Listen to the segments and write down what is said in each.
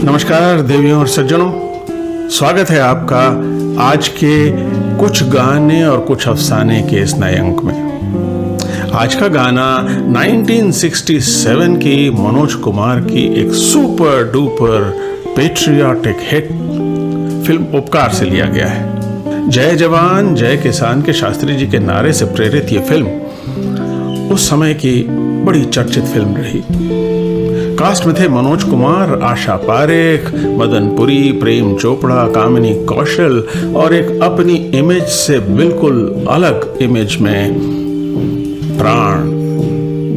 नमस्कार देवियों और सज्जनों, स्वागत है आपका आज के कुछ गाने और कुछ अफसाने के इस नए अंक में। आज का गाना 1967 की मनोज कुमार की एक super duper patriotic hit film उपकार से लिया गया है। जय जवान जय किसान के शास्त्री जी के नारे से प्रेरित ये फिल्म उस समय की बड़ी चर्चित फिल्म रही। कास्ट में थे मनोज कुमार, आशा पारेख, मदन पुरी, प्रेम चोपड़ा, कामिनी कौशल और एक अपनी इमेज से बिल्कुल अलग इमेज में प्राण,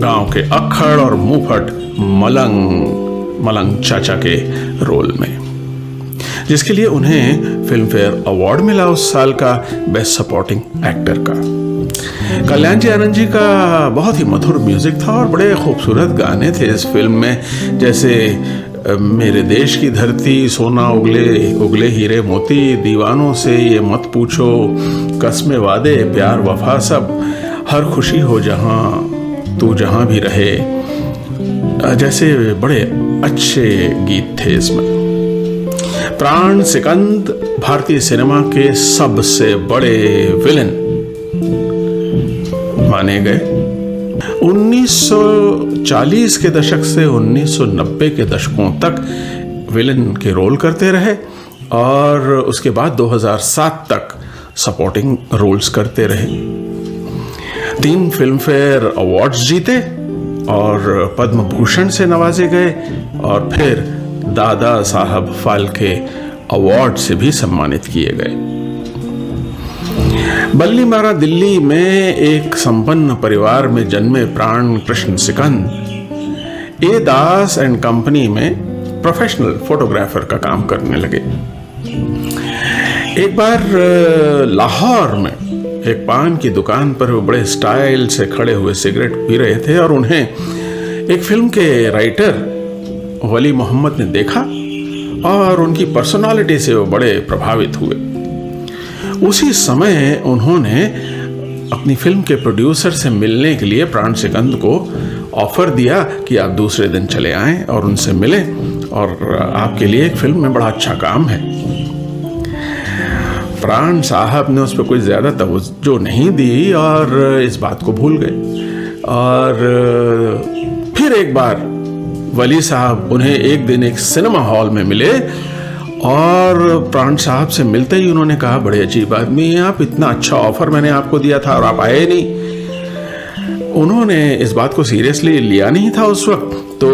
गांव के अक्खड़ और मुंहफट मलंग चाचा के रोल में, जिसके लिए उन्हें फिल्म फेयर अवार्ड मिला उस साल का बेस्ट सपोर्टिंग एक्टर का। कल्याण जी आनंद जी का बहुत ही मधुर म्यूजिक था और बड़े खूबसूरत गाने थे इस फिल्म में, जैसे मेरे देश की धरती, सोना उगले उगले हीरे मोती, दीवानों से ये मत पूछो, कस्मे वादे प्यार वफा सब, हर खुशी हो जहां तू जहां भी रहे, जैसे बड़े अच्छे गीत थे इसमें। प्राण सिकंद भारतीय सिनेमा के सबसे बड़े विलेन माने गए। 1940 के दशक से 1990 के दशकों तक विलेन के रोल करते रहे और उसके बाद 2007 तक सपोर्टिंग रोल्स करते रहे। 3 फिल्म फेयर अवार्ड्स जीते और पद्म भूषण से नवाजे गए और फिर दादा साहब फाल्के अवार्ड से भी सम्मानित किए गए। बल्लीमारा दिल्ली में एक संपन्न परिवार में जन्मे प्राण कृष्ण सिकंद ए दास एंड कंपनी में प्रोफेशनल फोटोग्राफर का काम करने लगे। एक बार लाहौर में एक पान की दुकान पर वो बड़े स्टाइल से खड़े हुए सिगरेट पी रहे थे और उन्हें एक फिल्म के राइटर वली मोहम्मद ने देखा और उनकी पर्सनालिटी से वो बड़े प्रभावित हुए। उसी समय उन्होंने अपनी फिल्म के प्रोड्यूसर से मिलने के लिए प्राण सिकंद को ऑफर दिया कि आप दूसरे दिन चले आएं और उनसे मिलें और आपके लिए एक फिल्म में बड़ा अच्छा काम है। प्राण साहब ने उस पर कोई ज्यादा तवज्जो नहीं दी और इस बात को भूल गए। और फिर एक बार वली साहब उन्हें एक दिन एक सिनेमा हॉल में मिले और प्राण साहब से मिलते ही उन्होंने कहा, बड़े अजीब आदमी हैं आप, इतना अच्छा ऑफर मैंने आपको दिया था और आप आए नहीं। उन्होंने इस बात को सीरियसली लिया नहीं था उस वक्त। तो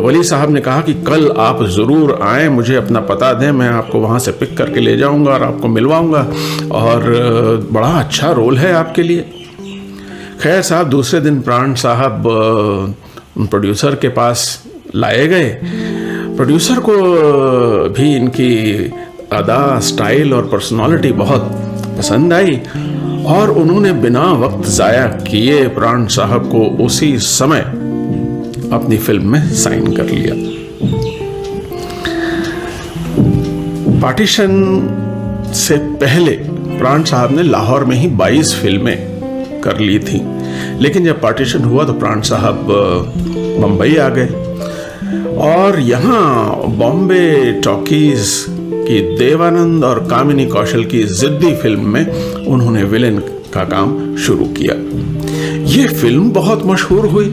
वली साहब ने कहा कि कल आप ज़रूर आएँ, मुझे अपना पता दें, मैं आपको वहाँ से पिक करके ले जाऊँगा और आपको मिलवाऊँगा और बड़ा अच्छा रोल है आपके लिए। खैर साहब, दूसरे दिन प्राण साहब प्रोड्यूसर के पास लाए गए। प्रोड्यूसर को भी इनकी अदा, स्टाइल और पर्सनालिटी बहुत पसंद आई और उन्होंने बिना वक्त ज़ाया किए प्राण साहब को उसी समय अपनी फिल्म में साइन कर लिया। पार्टीशन से पहले प्राण साहब ने लाहौर में ही 22 फिल्में कर ली थी, लेकिन जब पार्टीशन हुआ तो प्राण साहब बम्बई आ गए और यहाँ बॉम्बे टॉकीज की देवानंद और कामिनी कौशल की जिद्दी फिल्म में उन्होंने विलेन का काम शुरू किया। ये फिल्म बहुत मशहूर हुई।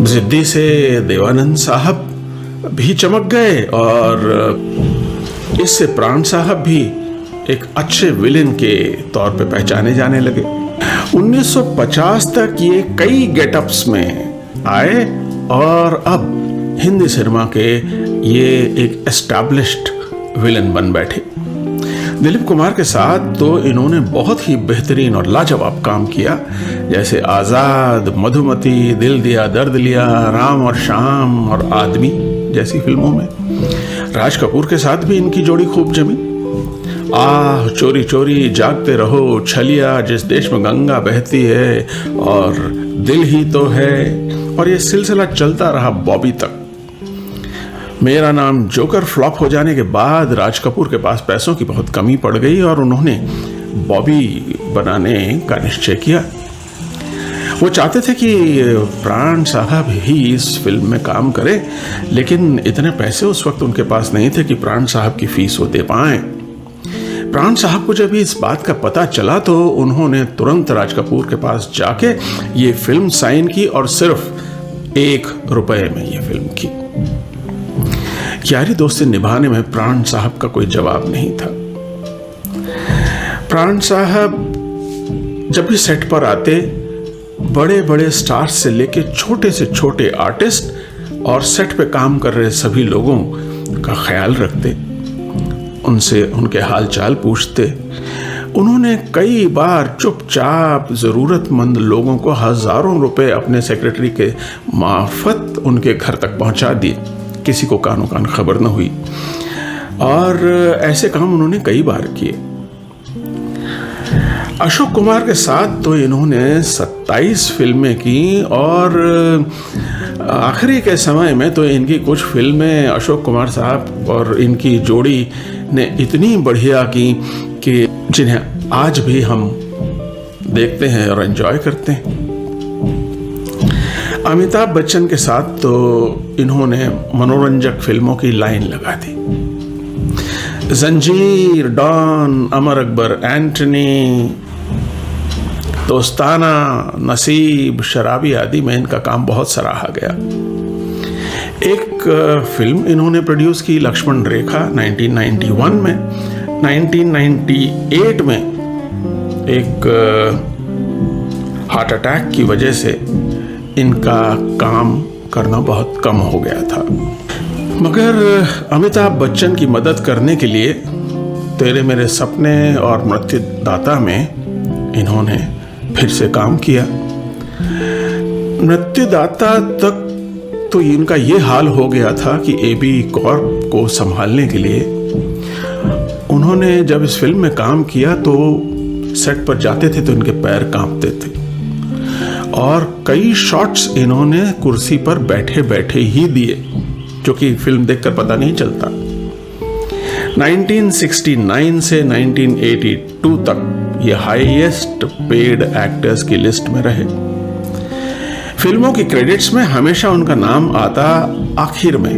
जिद्दी से देवानंद साहब भी चमक गए और इससे प्राण साहब भी एक अच्छे विलेन के तौर पे पहचाने जाने लगे। 1950 तक ये कई गेटअप्स में आए और अब हिंदी सिनेमा के ये एक एस्टैब्लिश्ड विलेन बन बैठे। दिलीप कुमार के साथ तो इन्होंने बहुत ही बेहतरीन और लाजवाब काम किया, जैसे आज़ाद, मधुमती, दिल दिया दर्द लिया, राम और शाम और आदमी जैसी फिल्मों में। राज कपूर के साथ भी इनकी जोड़ी खूब जमी। आह चोरी चोरी जागते रहो, छलिया, जिस देश में गंगा बहती है और दिल ही तो है, और ये सिलसिला चलता रहा बॉबी तक। मेरा नाम जोकर फ्लॉप हो जाने के बाद राज कपूर के पास पैसों की बहुत कमी पड़ गई और उन्होंने बॉबी बनाने का निश्चय किया। वो चाहते थे कि प्राण साहब ही इस फिल्म में काम करें, लेकिन इतने पैसे उस वक्त उनके पास नहीं थे कि प्राण साहब की फीस वो दे पाएं। प्राण साहब को जब इस बात का पता चला तो उन्होंने तुरंत राज कपूर के पास जाके ये फिल्म साइन की और सिर्फ ₹1 में ये फिल्म की। यारी दोस्ती निभाने में प्राण साहब का कोई जवाब नहीं था। प्राण साहब जब भी सेट पर आते, बड़े बड़े स्टार्स से लेके छोटे से छोटे आर्टिस्ट और सेट पे काम कर रहे सभी लोगों का ख्याल रखते, उनसे उनके हाल चाल पूछते। उन्होंने कई बार चुपचाप ज़रूरतमंद लोगों को हज़ारों रुपए अपने सेक्रेटरी के मार्फत उनके घर तक पहुंचा दिए, किसी को कानो कान खबर न हुई। और ऐसे काम उन्होंने कई बार किए। अशोक कुमार के साथ तो इन्होंने 27 फिल्में की और आखिरी के समय में तो इनकी कुछ फिल्में अशोक कुमार साहब और इनकी जोड़ी ने इतनी बढ़िया की कि जिन्हें आज भी हम देखते हैं और एंजॉय करते हैं। अमिताभ बच्चन के साथ तो इन्होंने मनोरंजक फिल्मों की लाइन लगा दी। जंजीर, डॉन, अमर अकबर, एंटनी, दोस्ताना, नसीब, शराबी आदि में इनका काम बहुत सराहा गया। एक फिल्म इन्होंने प्रोड्यूस की, लक्ष्मण रेखा, 1991 में। 1998 में एक हार्ट अटैक की वजह से इनका काम करना बहुत कम हो गया था। मगर अमिताभ बच्चन की मदद करने के लिए तेरे मेरे सपने और मृत्युदाता में इन्होंने फिर से काम किया। मृत्युदाता तक तो इनका ये हाल हो गया था कि AB कॉर्प को संभालने के लिए उन्होंने जब इस फिल्म में काम किया तो सेट पर जाते थे तो इनके पैर कांपते थे और कई शॉट्स इन्होंने कुर्सी पर बैठे बैठे ही दिए, जो कि फिल्म देखकर पता नहीं चलता। 1969 से 1982 तक ये हाईएस्ट पेड एक्टर्स की लिस्ट में रहे। फिल्मों की क्रेडिट्स में हमेशा उनका नाम आता आखिर में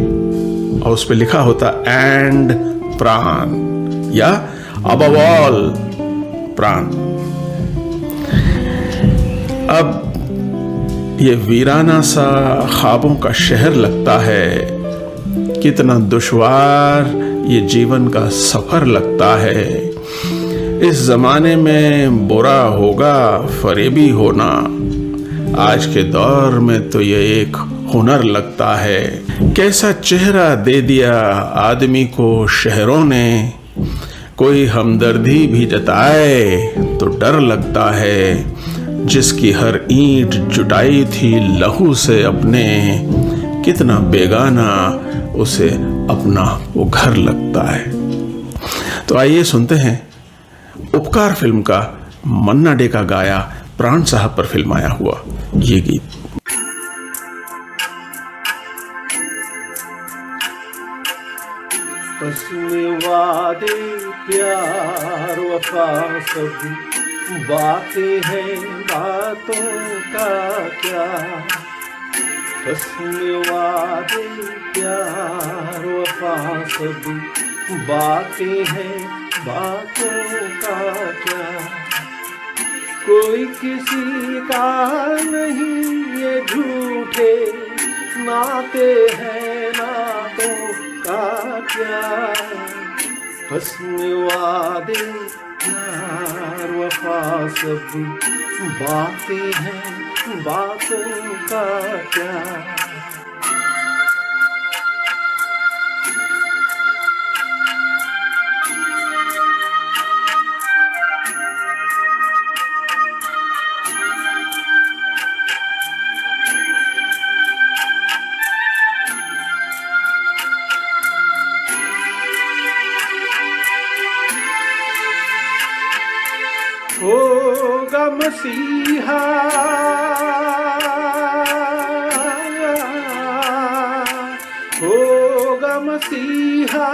और उस पर लिखा होता एंड प्राण या अबव ऑल प्राण। अब ये वीराना सा ख्वाबों का शहर लगता है, कितना दुश्वार ये जीवन का सफर लगता है। इस जमाने में बुरा होगा फरेबी होना, आज के दौर में तो ये एक हुनर लगता है। कैसा चेहरा दे दिया आदमी को शहरों ने, कोई हमदर्दी भी जताए तो डर लगता है। जिसकी हर ईंट जुटाई थी लहू से अपने, कितना बेगाना उसे अपना वो घर लगता है। तो आइए सुनते हैं उपकार फिल्म का मन्ना डे का गाया प्राण साहब पर फिल्माया हुआ ये गीत। वादे प्यार वफा सब बातें हैं, बातों का क्या। वादे प्यार वफा सब बातें हैं, बातों का क्या। कोई किसी का नहीं ये झूठे नाते हैं, नातों का क्या। हस्न वादे प्यार वफा सब बातें हैं, बातों का क्या। होगा मसीहा होगा मसीहा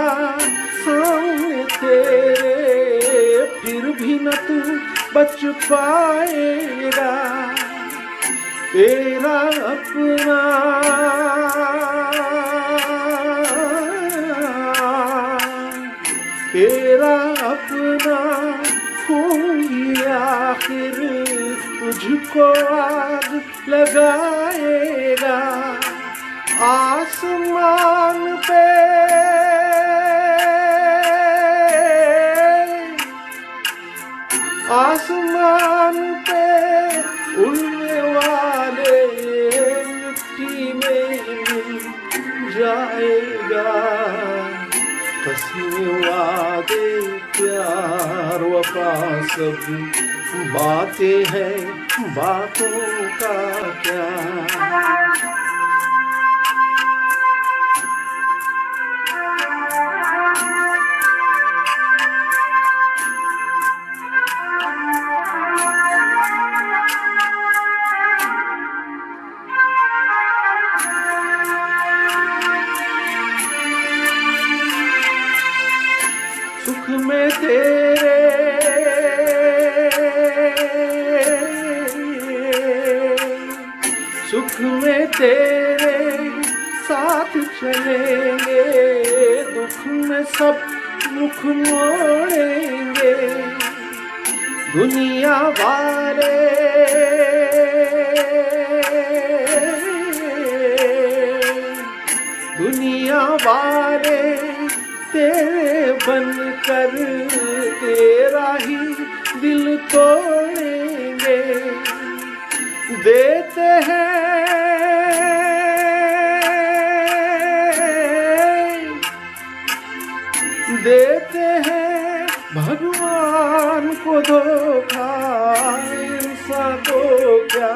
सामने तेरे, फिर भी न तू बच पाएगा। तेरा अपना तेरा अपना होंगी आखिर तुझको आग लगाएगा आसमान पे उड़ने वाले मिट्टी में मिल जाएगा कसमें वादे प्यार वफा सब बातें हैं बातों का क्या सुख में तेरे साथ चलेंगे दुख में सब मुख मोड़ेंगे दुनिया वाले तेरे बनकर तेरा ही दिल तोड़ेंगे देते हैं भगवान को धोखा इंसान को क्या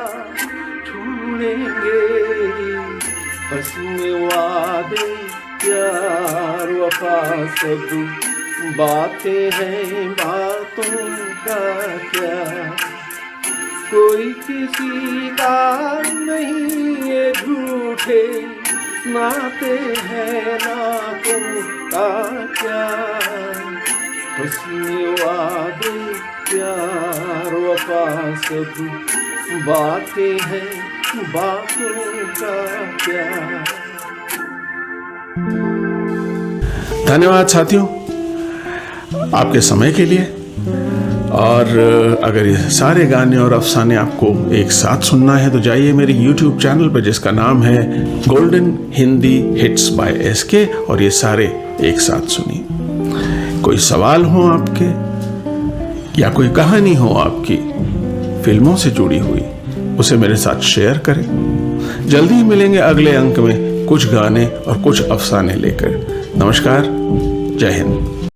छोड़ेंगे बस में वादे प्यार वफा सब बातें हैं बातों का क्या कोई किसी का नहीं ये झूठे नाते हैं नातों का क्या उसमें वादे प्यार वफा सब बातें हैं बातों का क्या। धन्यवाद साथियों आपके समय के लिए। और अगर ये सारे गाने और अफसाने आपको एक साथ सुनना है तो जाइए मेरे YouTube चैनल पर जिसका नाम है golden Hindi hits by SK और ये सारे एक साथ सुनिए। कोई सवाल हो आपके या कोई कहानी हो आपकी फिल्मों से जुड़ी हुई उसे मेरे साथ शेयर करें। जल्दी ही मिलेंगे अगले अंक में कुछ गाने और कुछ अफसाने लेकर। नमस्कार, जय हिंद।